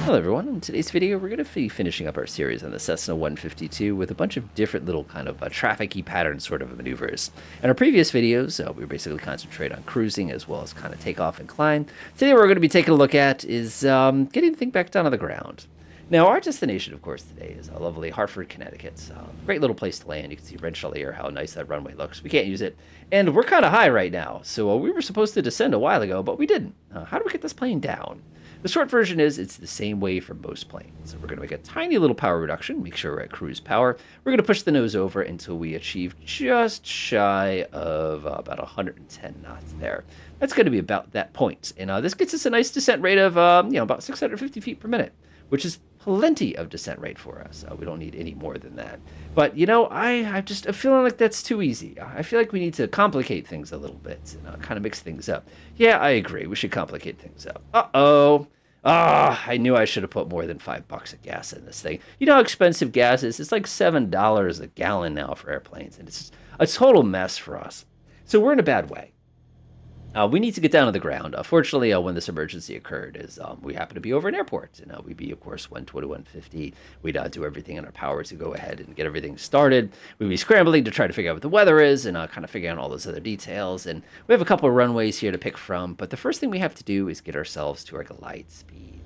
Hello everyone, in today's video we're going to be finishing up our series on the Cessna 152 with a bunch of different little kind of traffic-y pattern sort of maneuvers. In our previous videos, we basically concentrate on cruising as well as kind of takeoff and climb. Today what we're going to be taking a look at is getting the thing back down on the ground. Now our destination, of course, today is lovely Hartford, Connecticut. Great little place to land. You can see red chandelier, how nice that runway looks. We can't use it. And we're kind of high right now, so we were supposed to descend a while ago, but we didn't. How do we get this plane down? The short version is it's the same way for most planes. So we're going to make a tiny little power reduction, make sure we're at cruise power. We're going to push the nose over until we achieve just shy of about 110 knots there. That's going to be about that point. And this gets us a nice descent rate of about 650 feet per minute, which is plenty of descent rate for us. We don't need any more than that. But, I'm feeling like that's too easy. I feel like we need to complicate things a little bit and kind of mix things up. Yeah, I agree. We should complicate things up. Uh-oh. I knew I should have put more than $5 of gas in this thing. You know how expensive gas is? It's like $7 a gallon now for airplanes, and it's just a total mess for us. So we're in a bad way. We need to get down to the ground. Fortunately, when this emergency occurred, we happened to be over an airport, and we'd be, of course, 12150. We'd do everything in our power to go ahead and get everything started. We'd be scrambling to try to figure out what the weather is and kind of figure out all those other details. And we have a couple of runways here to pick from, but the first thing we have to do is get ourselves to our glide speed.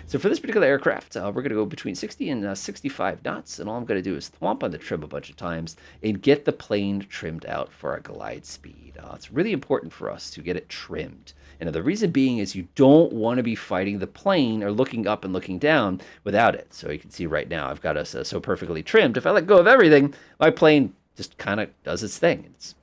So for this particular aircraft, we're going to go between 60 and 65 knots, and all I'm going to do is thwomp on the trim a bunch of times and get the plane trimmed out for our glide speed. It's really important for us to get it trimmed. And the reason being is you don't want to be fighting the plane or looking up and looking down without it. So you can see right now I've got us so perfectly trimmed. If I let go of everything, my plane just kind of does its thing. It's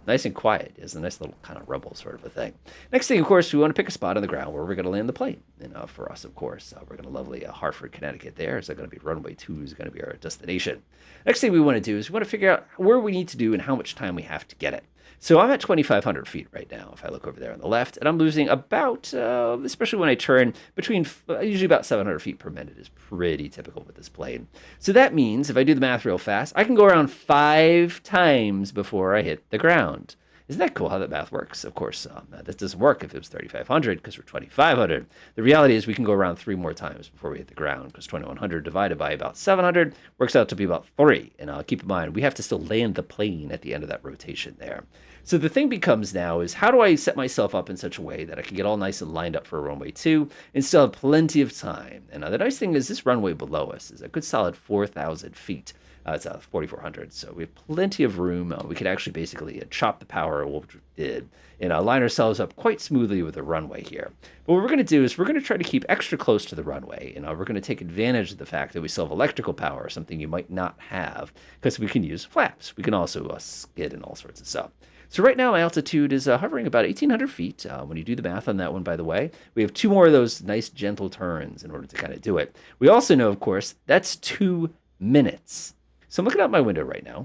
nice and quiet. It's a nice little kind of rumble sort of a thing. Next thing, of course, we want to pick a spot on the ground where we're going to land the plane. And for us, of course, we're going to lovely Hartford, Connecticut there. Is that going to be runway 2 is going to be our destination. Next thing we want to do is we want to figure out where we need to do and how much time we have to get it. So I'm at 2,500 feet right now, if I look over there on the left, and I'm losing about, especially when I turn, between usually about 700 feet per minute is pretty typical with this plane. So that means, if I do the math real fast, I can go around 5 times before I hit the ground. Isn't that cool how that math works? Of course, that doesn't work if it was 3,500 because we're 2,500. The reality is we can go around 3 more times before we hit the ground because 2,100 divided by about 700 works out to be about 3. And keep in mind, we have to still land the plane at the end of that rotation there. So the thing becomes now is how do I set myself up in such a way that I can get all nice and lined up for runway 2 and still have plenty of time? And the nice thing is this runway below us is a good solid 4,000 feet. It's 4,400, so we have plenty of room. We could actually basically chop the power, which we did, and line ourselves up quite smoothly with the runway here. But what we're going to do is we're going to try to keep extra close to the runway, and we're going to take advantage of the fact that we still have electrical power, something you might not have, because we can use flaps. We can also skid and all sorts of stuff. So right now my altitude is hovering about 1,800 feet. When you do the math on that one, by the way, we have 2 more of those nice gentle turns in order to kind of do it. We also know, of course, that's 2 minutes. So I'm looking out my window right now,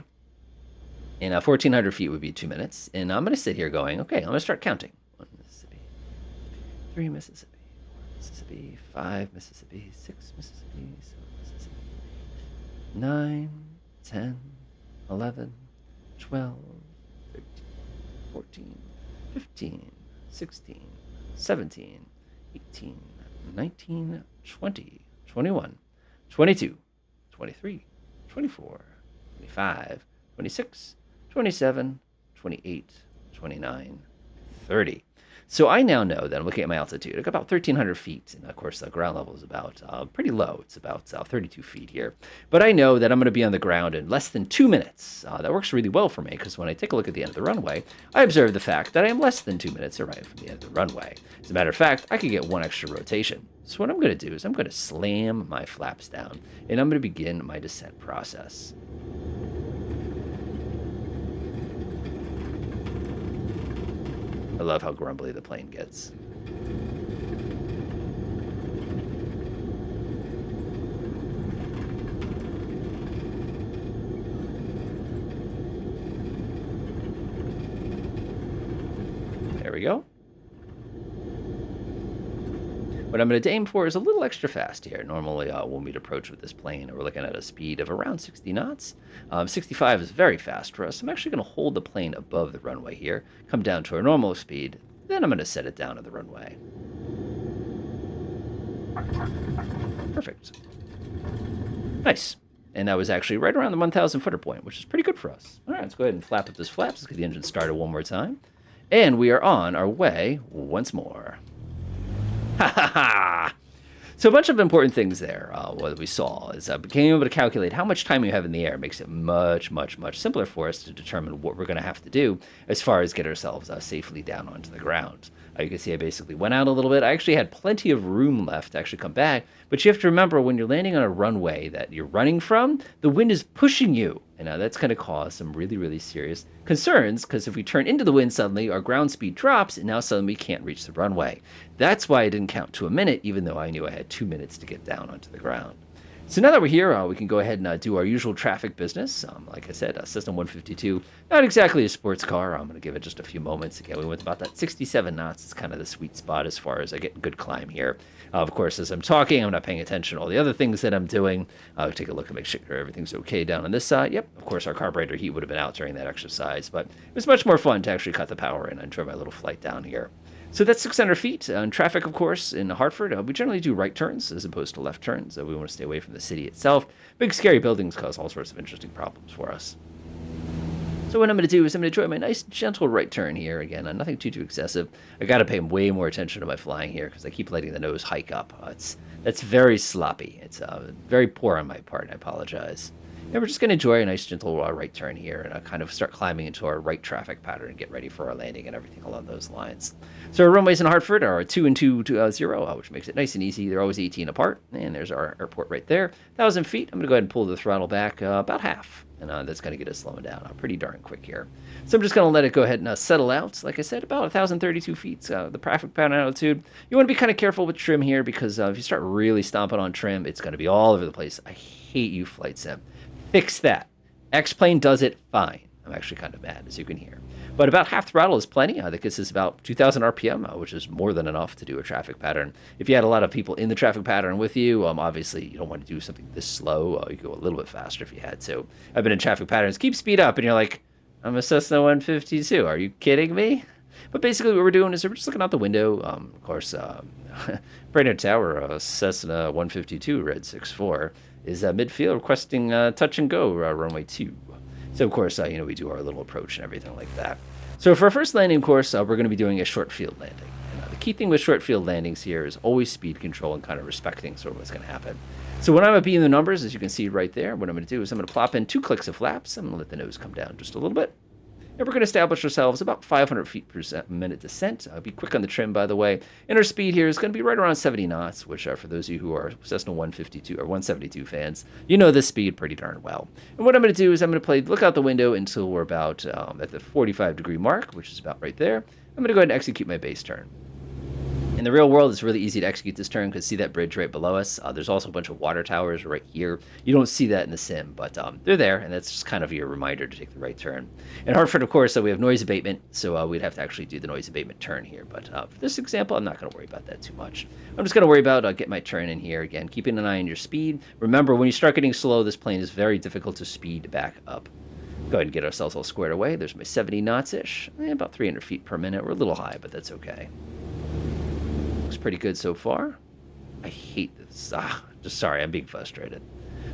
and 1,400 feet would be 2 minutes, and I'm going to sit here going, okay, I'm going to start counting. 1 Mississippi, 3 Mississippi, 4 Mississippi, 5 Mississippi, 6 Mississippi, 7 Mississippi, 9, 10, 11, 12, 13, 14, 15, 16, 17, 18, 19, 20, 21, 22, 23, 24, 25, 26, 27, 28, 29, 30. So I now know that I'm looking at my altitude. I got about 1,300 feet, and of course the ground level is about pretty low. It's about 32 feet here. But I know that I'm going to be on the ground in less than 2 minutes. That works really well for me because when I take a look at the end of the runway, I observe the fact that I am less than 2 minutes away from the end of the runway. As a matter of fact, I could get 1 extra rotation. So what I'm going to do is I'm going to slam my flaps down, and I'm going to begin my descent process. I love how grumbly the plane gets. There we go. What I'm going to aim for is a little extra fast here. Normally, when we'd approach with this plane, we're looking at a speed of around 60 knots. 65 is very fast for us. I'm actually going to hold the plane above the runway here, come down to our normal speed, then I'm going to set it down to the runway. Perfect. Nice. And that was actually right around the 1,000 footer point, which is pretty good for us. All right, let's go ahead and flap up this flap. Let's get the engine started one more time. And we are on our way once more. Ha ha ha! So a bunch of important things there. What we saw is being able to calculate how much time you have in the air makes it much, much, much simpler for us to determine what we're going to have to do as far as get ourselves safely down onto the ground. You can see I basically went out a little bit. I actually had plenty of room left to actually come back. But you have to remember when you're landing on a runway that you're running from, the wind is pushing you. And that's going to cause some really, really serious concerns because if we turn into the wind suddenly, our ground speed drops and now suddenly we can't reach the runway. That's why I didn't count to a minute, even though I knew I had 2 minutes to get down onto the ground. So now that we're here, we can go ahead and do our usual traffic business. Like I said, Cessna 152, not exactly a sports car. I'm going to give it just a few moments. Again, we went about that 67 knots. It's kind of the sweet spot as far as I get good climb here. Of course, as I'm talking, I'm not paying attention to all the other things that I'm doing. I'll take a look and make sure everything's okay down on this side. Yep, of course, our carburetor heat would have been out during that exercise, but it was much more fun to actually cut the power in and enjoy my little flight down here. So that's 600 feet. In traffic, of course, in Hartford, we generally do right turns as opposed to left turns. We want to stay away from the city itself. Big, scary buildings cause all sorts of interesting problems for us. So what I'm going to do is I'm going to enjoy my nice, gentle right turn here. Again, nothing too excessive. I got to pay way more attention to my flying here because I keep letting the nose hike up. That's very sloppy. It's very poor on my part. I apologize. And we're just going to enjoy a nice, gentle right turn here and kind of start climbing into our right traffic pattern and get ready for our landing and everything along those lines. So our runways in Hartford are 2 and 2 to 0, which makes it nice and easy. They're always 18 apart. And there's our airport right there. 1,000 feet. I'm going to go ahead and pull the throttle back about half. And that's going to get us slowing down pretty darn quick here. So I'm just going to let it go ahead and settle out. Like I said, about 1,032 feet, the traffic pattern altitude. You want to be kind of careful with trim here because if you start really stomping on trim, it's going to be all over the place. I hate you, flight sim. Fix that. X-Plane does it fine. I'm actually kind of mad, as you can hear. But about half throttle is plenty. I think this is about 2,000 RPM, which is more than enough to do a traffic pattern. If you had a lot of people in the traffic pattern with you, obviously you don't want to do something this slow. You go a little bit faster if you had to. I've been in traffic patterns. Keep speed up, and you're like, I'm a Cessna 152. Are you kidding me? But basically what we're doing is we're just looking out the window. Of course, Brainerd Tower, Cessna 152, red 64, is midfield requesting touch and go, runway 2. So, of course, we do our little approach and everything like that. So for our first landing course, we're going to be doing a short field landing. And, the key thing with short field landings here is always speed control and kind of respecting sort of what's going to happen. So when I'm at being the numbers, as you can see right there, what I'm going to do is I'm going to plop in 2 clicks of flaps. I'm going to let the nose come down just a little bit. And we're going to establish ourselves about 500 feet per minute descent. Be quick on the trim, by the way. And our speed here is going to be right around 70 knots, which for those of you who are Cessna 152 or 172 fans, you know this speed pretty darn well. And what I'm going to do is I'm going to look out the window until we're about at the 45-degree mark, which is about right there. I'm going to go ahead and execute my base turn. In the real world, it's really easy to execute this turn because see that bridge right below us? There's also a bunch of water towers right here. You don't see that in the sim, but they're there, and that's just kind of your reminder to take the right turn. In Hartford, of course, we have noise abatement, so we'd have to actually do the noise abatement turn here. But for this example, I'm not going to worry about that too much. I'm just going to worry about get my turn in here. Again, keeping an eye on your speed. Remember, when you start getting slow, this plane is very difficult to speed back up. Go ahead and get ourselves all squared away. There's my 70 knots-ish, about 300 feet per minute. We're a little high, but that's okay. Looks pretty good so far. I hate this. Just sorry, I'm being frustrated.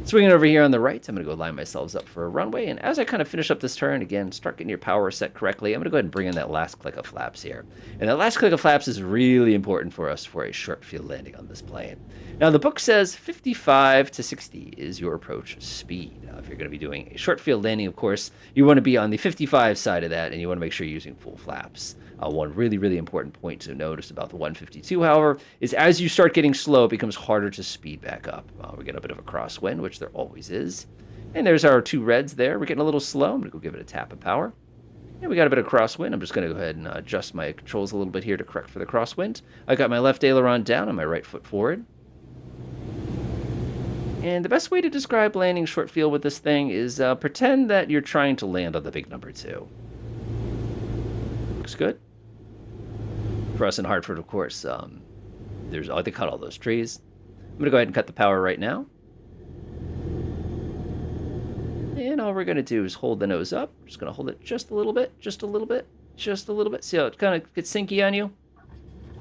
Swinging over here on the right, I'm going to go line myself up for a runway. And as I kind of finish up this turn, again, start getting your power set correctly, I'm going to go ahead and bring in that last click of flaps here. And that last click of flaps is really important for us for a short field landing on this plane. Now, the book says 55 to 60 is your approach speed. If you're going to be doing a short field landing, of course, you want to be on the 55 side of that, and you want to make sure you're using full flaps. One really, really important point to notice about the 152, however, is as you start getting slow, it becomes harder to speed back up. We get a bit of a crosswind, which there always is. And there's our 2 reds there. We're getting a little slow. I'm going to go give it a tap of power. And we got a bit of crosswind. I'm just going to go ahead and adjust my controls a little bit here to correct for the crosswind. I got my left aileron down and my right foot forward. And the best way to describe landing short field with this thing is pretend that you're trying to land on the big number 2. Looks good. For us in Hartford, of course, they cut all those trees. I'm going to go ahead and cut the power right now. And all we're going to do is hold the nose up. We're just going to hold it just a little bit, just a little bit, just a little bit. See how it kind of gets sinky on you?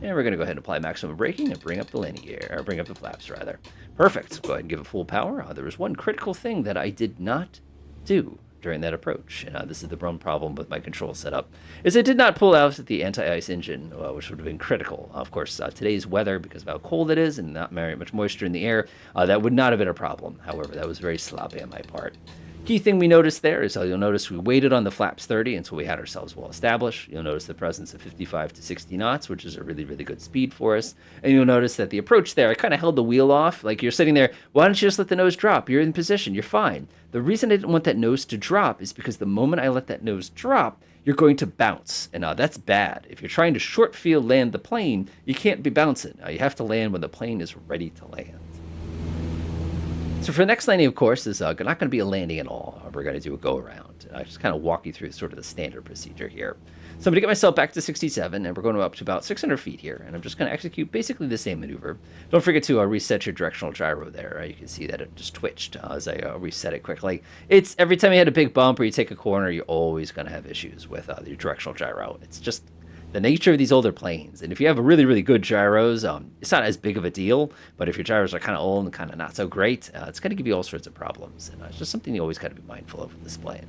And we're going to go ahead and apply maximum braking and bring up the landing gear, or bring up the flaps rather. Perfect. Go ahead and give it full power. There was one critical thing that I did not do during that approach, and this is the one problem with my control setup, is it did not pull out the anti-ice engine, which would have been critical. Of course, today's weather, because of how cold it is and not very much moisture in the air, that would not have been a problem. However, that was very sloppy on my part. Key thing we noticed there is you'll notice we waited on the flaps 30 until we had ourselves well established. You'll notice the presence of 55 to 60 knots, which is a really, really good speed for us. And you'll notice that the approach there, I kind of held the wheel off. Like you're sitting there, why don't you just let the nose drop? You're in position, you're fine. The reason I didn't want that nose to drop is because the moment I let that nose drop, you're going to bounce. And that's bad. If you're trying to short field land the plane, you can't be bouncing. You have to land when the plane is ready to land. So for the next landing, of course, is not going to be a landing at all. We're going to do a go-around. I just kind of walk you through sort of the standard procedure here. So I'm going to get myself back to 67, and we're going up to about 600 feet here. And I'm just going to execute basically the same maneuver. Don't forget to reset your directional gyro there. You can see that it just twitched as I reset it quickly. It's every time you hit a big bump or you take a corner, you're always going to have issues with your directional gyro. It's just the nature of these older planes. And if you have a really, really good gyros, it's not as big of a deal, but if your gyros are kind of old and kind of not so great, it's going to give you all sorts of problems. And it's just something you always got to be mindful of with this plane.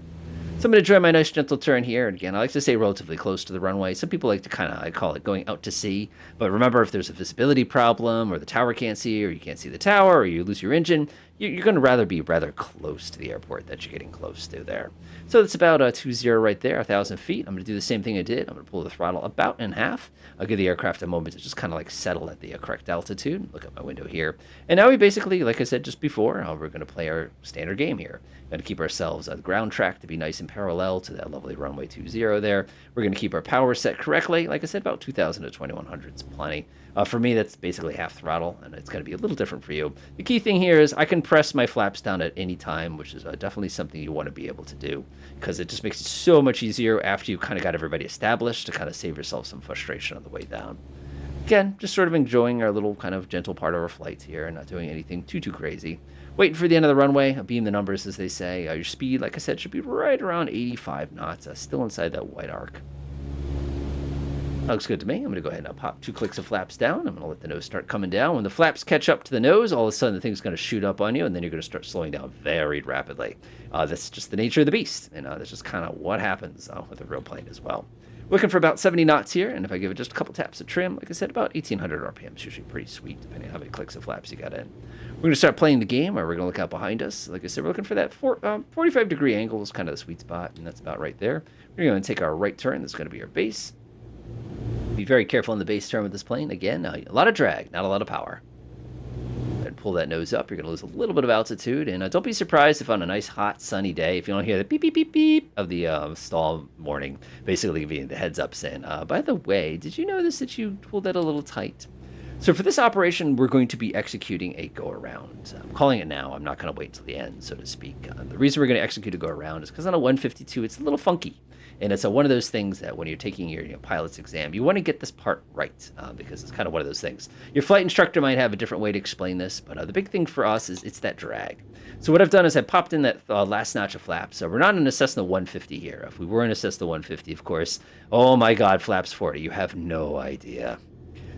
So I'm going to try my nice gentle turn here. And again, I like to stay relatively close to the runway. Some people like to I call it going out to sea. But remember, if there's a visibility problem or the tower can't see or you can't see the tower or you lose your engine, you're going to rather be close to the airport that you're getting close to there. So that's about 20 right there, 1,000 feet. I'm going to do the same thing I did. I'm going to pull the throttle about in half. I'll give the aircraft a moment to just kind of like settle at the correct altitude. Look at my window here. And now we basically, like I said just before, we're going to play our standard game here. We're going to keep ourselves on the ground track to be nice and parallel to that lovely runway 20 there. We're going to keep our power set correctly. Like I said, about 2,000 to 2,100 is plenty. For me, that's basically half throttle, and it's going to be a little different for you. The key thing here is I can press my flaps down at any time, which is definitely something you want to be able to do, because it just makes it so much easier after you kind of got everybody established to kind of save yourself some frustration on the way down. Again, just sort of enjoying our little kind of gentle part of our flight here and not doing anything too crazy. Waiting for the end of the runway, beam the numbers as they say. Your speed, like I said, should be right around 85 knots, still inside that white arc. That looks good to me. I'm going to go ahead and pop 2 clicks of flaps down. I'm going to let the nose start coming down. When the flaps catch up to the nose, all of a sudden the thing's going to shoot up on you, and then you're going to start slowing down very rapidly. That's just the nature of the beast, and that's just kind of what happens with a real plane as well. Looking for about 70 knots here, and if I give it just a couple taps of trim, like I said, about 1,800 RPM is usually pretty sweet, depending on how many clicks of flaps you got in. We're going to start playing the game, or we're going to look out behind us. Like I said, we're looking for that 45-degree angle is kind of the sweet spot, and that's about right there. We're going to take our right turn. That's going to be our base. Be very careful on the base turn with this plane. Again, a lot of drag, not a lot of power. And pull that nose up. You're going to lose a little bit of altitude. And don't be surprised if on a nice, hot, sunny day, if you don't hear the beep, beep, beep, beep of the stall warning, basically giving you the heads up saying, by the way, did you notice that you pulled that a little tight? So for this operation, we're going to be executing a go-around. I'm calling it now. I'm not going to wait until the end, so to speak. The reason we're going to execute a go-around is because on a 152, it's a little funky. And it's one of those things that when you're taking your pilot's exam, you want to get this part right because it's kind of one of those things. Your flight instructor might have a different way to explain this, but the big thing for us is it's that drag. So what I've done is I popped in that last notch of flaps. So we're not in a Cessna 150 here. If we were in a Cessna 150, of course, oh my God, flaps 40. You have no idea.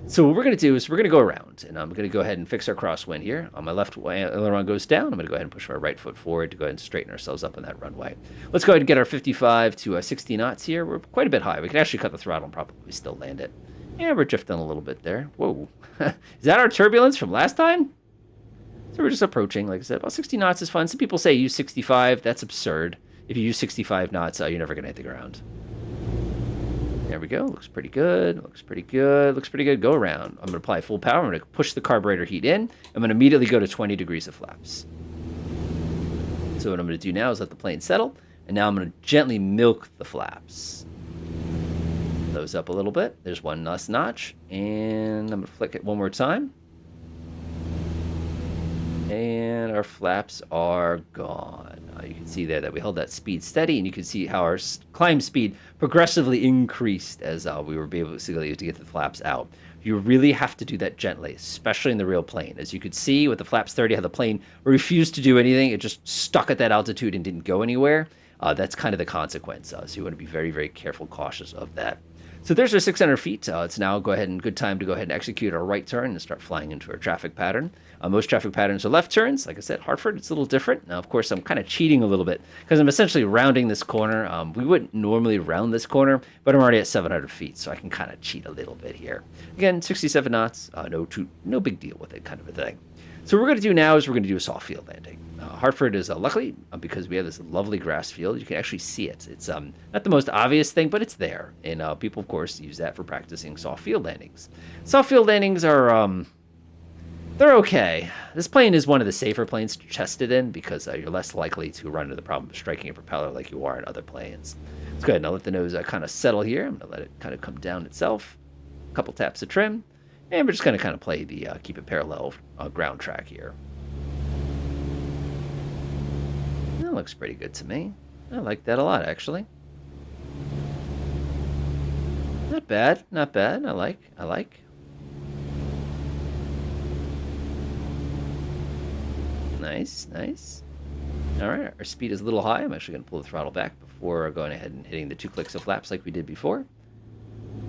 So what we're going to do is we're going to go around, and I'm going to go ahead and fix our crosswind here. On my left aileron goes down. I'm going to go ahead and push my right foot forward to go ahead and straighten ourselves up on that runway. Let's go ahead and get our 55 to 60 knots here. We're quite a bit high. We can actually cut the throttle and probably still land it. Yeah, we're drifting a little bit there. Whoa. Is that our turbulence from last time? So we're just approaching. Like I said, about 60 knots is fun. Some people say use 65. That's absurd. If you use 65 knots, you're never going to hit the ground. There we go. Looks pretty good. Looks pretty good. Looks pretty good. Go around. I'm going to apply full power. I'm going to push the carburetor heat in. I'm going to immediately go to 20 degrees of flaps. So what I'm going to do now is let the plane settle. And now I'm going to gently milk the flaps. Those up a little bit. There's one last notch. And I'm going to flick it one more time. And our flaps are gone. You can see there that we held that speed steady, and you can see how our climb speed progressively increased as we were able to get the flaps out. You really have to do that gently, especially in the real plane. As you could see with the flaps 30, how the plane refused to do anything. It just stuck at that altitude and didn't go anywhere. That's kind of the consequence. So you want to be very, very careful, cautious of that. So there's our 600 feet. It's now good time to go ahead and execute our right turn and start flying into our traffic pattern. Most traffic patterns are left turns. Like I said, Hartford, it's a little different. Now, of course, I'm kind of cheating a little bit because I'm essentially rounding this corner. We wouldn't normally round this corner, but I'm already at 700 feet, so I can kind of cheat a little bit here. Again, 67 knots, no big deal with it kind of a thing. So what we're going to do now is we're going to do a soft field landing. Hartford is luckily, because we have this lovely grass field, you can actually see it. It's not the most obvious thing, but it's there. And people, of course, use that for practicing soft field landings. Soft field landings are, they're okay. This plane is one of the safer planes to test it in because you're less likely to run into the problem of striking a propeller like you are in other planes. Let's go ahead and I'll let the nose kind of settle here. I'm going to let it kind of come down itself. A couple taps of trim. And we're just going to kind of play the keep it parallel ground track here. That looks pretty good to me. I like that a lot, actually. Not bad, not bad. I like. Nice, nice. All right, our speed is a little high. I'm actually going to pull the throttle back before going ahead and hitting the 2 clicks of flaps like we did before.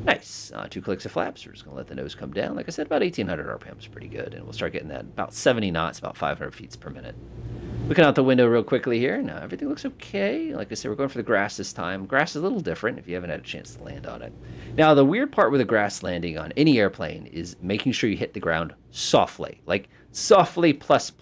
Nice. 2 clicks of flaps. We're just going to let the nose come down. Like I said, about 1,800 RPM is pretty good. And we'll start getting that about 70 knots, about 500 feet per minute. Looking out the window real quickly here. Now, everything looks okay. Like I said, we're going for the grass this time. Grass is a little different if you haven't had a chance to land on it. Now, the weird part with a grass landing on any airplane is making sure you hit the ground softly. Like softly plus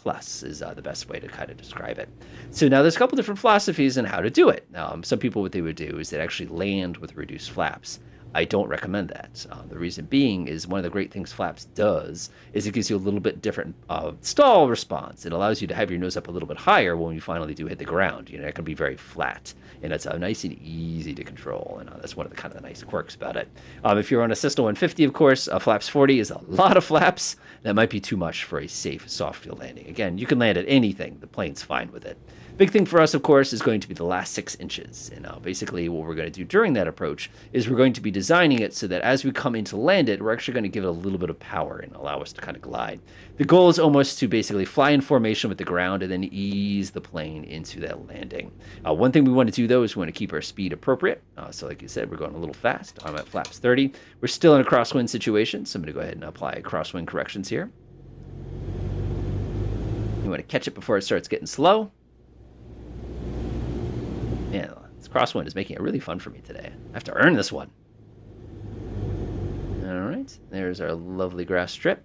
is the best way to kind of describe it. So now there's a couple different philosophies on how to do it. Now, some people, what they would do is they'd actually land with reduced flaps. I don't recommend that. The reason being is one of the great things flaps does is it gives you a little bit different stall response. It allows you to have your nose up a little bit higher when you finally do hit the ground. You know, it can be very flat, and it's nice and easy to control, and that's one of the kind of the nice quirks about it. If you're on a Cessna 150, of course, flaps 40 is a lot of flaps. That might be too much for a safe soft field landing. Again, you can land at anything. The plane's fine with it. Big thing for us, of course, is going to be the last 6 inches. And basically what we're going to do during that approach is we're going to be designing it so that as we come in to land it, we're actually going to give it a little bit of power and allow us to kind of glide. The goal is almost to basically fly in formation with the ground and then ease the plane into that landing. One thing we want to do, though, is we want to keep our speed appropriate. So like you said, we're going a little fast. I'm at flaps 30. We're still in a crosswind situation, so I'm going to go ahead and apply crosswind corrections here. You want to catch it before it starts getting slow. Yeah, this crosswind is making it really fun for me today. I have to earn this one. All right, there's our lovely grass strip.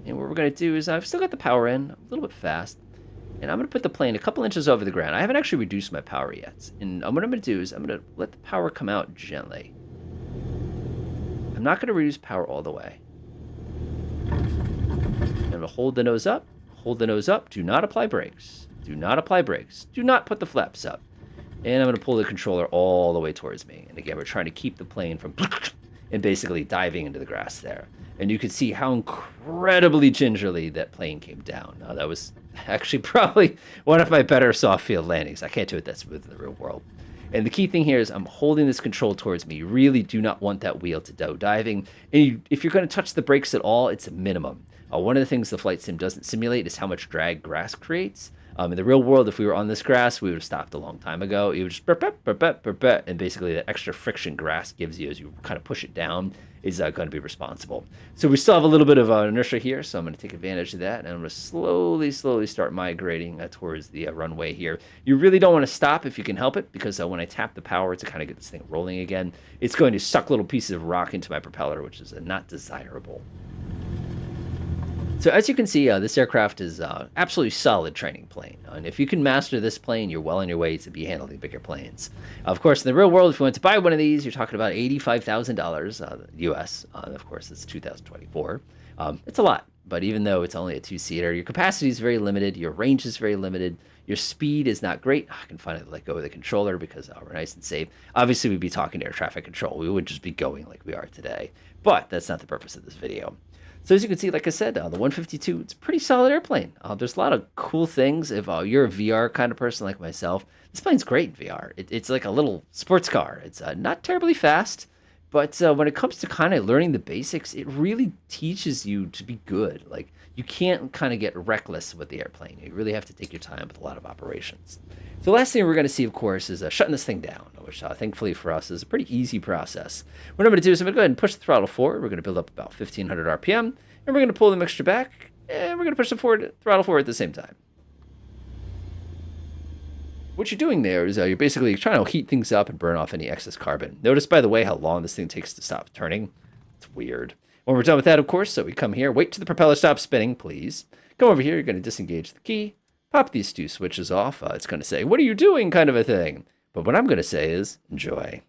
And what we're going to do is I've still got the power in, a little bit fast. And I'm going to put the plane a couple inches over the ground. I haven't actually reduced my power yet. And what I'm going to do is I'm going to let the power come out gently. I'm not going to reduce power all the way. I'm going to hold the nose up. Hold the nose up. Do not apply brakes. Do not apply brakes. Do not put the flaps up. And I'm going to pull the controller all the way towards me. And again, we're trying to keep the plane from and basically diving into the grass there. And you can see how incredibly gingerly that plane came down. Now, that was actually probably one of my better soft field landings. I can't do it that smooth in the real world. And the key thing here is I'm holding this control towards me. You really do not want that wheel to go diving. And if you're going to touch the brakes at all, it's a minimum. One of the things the flight sim doesn't simulate is how much drag grass creates. In the real world, if we were on this grass, we would have stopped a long time ago. It would just burp, burp, burp, burp, burp, and basically the extra friction grass gives you as you kind of push it down is going to be responsible. So we still have a little bit of inertia here, so I'm going to take advantage of that, and I'm going to slowly start migrating towards the runway here. You really don't want to stop if you can help it, because when I tap the power to kind of get this thing rolling again, it's going to suck little pieces of rock into my propeller, which is not desirable. So as you can see, this aircraft is absolutely solid training plane. And if you can master this plane, you're well on your way to be handling bigger planes. Of course, in the real world, if you want to buy one of these, you're talking about $85,000 US. Of course, it's 2024. It's a lot. But even though it's only a 2-seater, your capacity is very limited. Your range is very limited. Your speed is not great. I can finally let go of the controller because we're nice and safe. Obviously, we'd be talking to air traffic control. We wouldn't just be going like we are today. But that's not the purpose of this video. So as you can see, like I said, the 152, it's a pretty solid airplane. There's a lot of cool things. If you're a VR kind of person like myself, this plane's great in VR. It's like a little sports car. It's not terribly fast, But when it comes to kind of learning the basics, it really teaches you to be good. Like, you can't kind of get reckless with the airplane. You really have to take your time with a lot of operations. So the last thing we're going to see, of course, is shutting this thing down, which thankfully for us is a pretty easy process. What I'm going to do is I'm going to go ahead and push the throttle forward. We're going to build up about 1500 RPM, and we're going to pull the mixture back, and we're going to push the throttle forward at the same time. What you're doing there is you're basically trying to heat things up and burn off any excess carbon. Notice, by the way, how long this thing takes to stop turning. It's weird. When we're done with that, of course, so we come here, wait till the propeller stops spinning, please. Come over here, you're going to disengage the key, pop these two switches off. It's going to say, what are you doing, kind of a thing. But what I'm going to say is, enjoy.